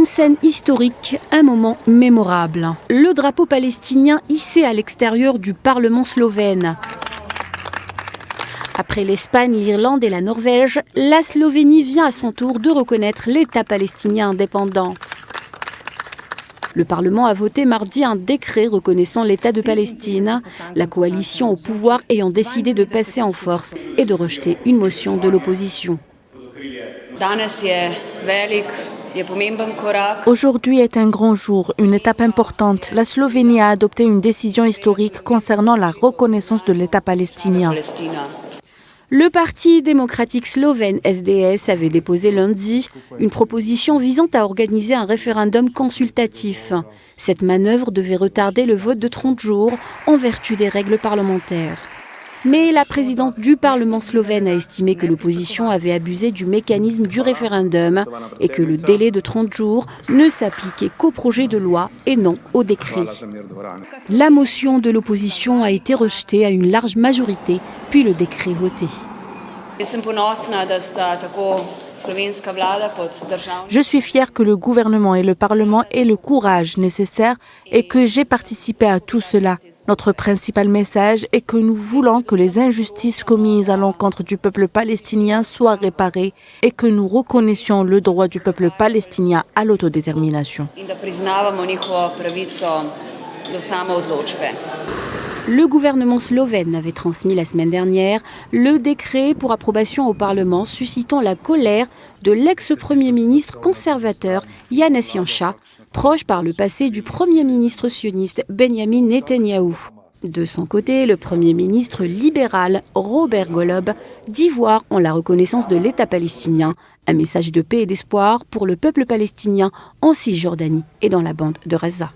Une scène historique, un moment mémorable. Le drapeau palestinien hissé à l'extérieur du Parlement slovène. Après l'Espagne, l'Irlande et la Norvège, la Slovénie vient à son tour de reconnaître l'État palestinien indépendant. Le Parlement a voté mardi un décret reconnaissant l'État de Palestine, la coalition au pouvoir ayant décidé de passer en force et de rejeter une motion de l'opposition. Aujourd'hui est un grand jour, une étape importante. La Slovénie a adopté une décision historique concernant la reconnaissance de l'État palestinien. Le Parti démocratique slovène SDS avait déposé lundi une proposition visant à organiser un référendum consultatif. Cette manœuvre devait retarder le vote de 30 jours en vertu des règles parlementaires. Mais la présidente du Parlement slovène a estimé que l'opposition avait abusé du mécanisme du référendum et que le délai de 30 jours ne s'appliquait qu'au projet de loi et non au décret. La motion de l'opposition a été rejetée à une large majorité, puis le décret voté. Je suis fière que le gouvernement et le Parlement aient le courage nécessaire et que j'ai participé à tout cela. Notre principal message est que nous voulons que les injustices commises à l'encontre du peuple palestinien soient réparées et que nous reconnaissions le droit du peuple palestinien à l'autodétermination. Le gouvernement slovène avait transmis la semaine dernière le décret pour approbation au Parlement, suscitant la colère de l'ex-premier ministre conservateur Janez Janša, proche par le passé du premier ministre sioniste Benjamin Netanyahou. De son côté, le premier ministre libéral Robert Golob dit voir en la reconnaissance de l'État palestinien un message de paix et d'espoir pour le peuple palestinien en Cisjordanie et dans la bande de Gaza.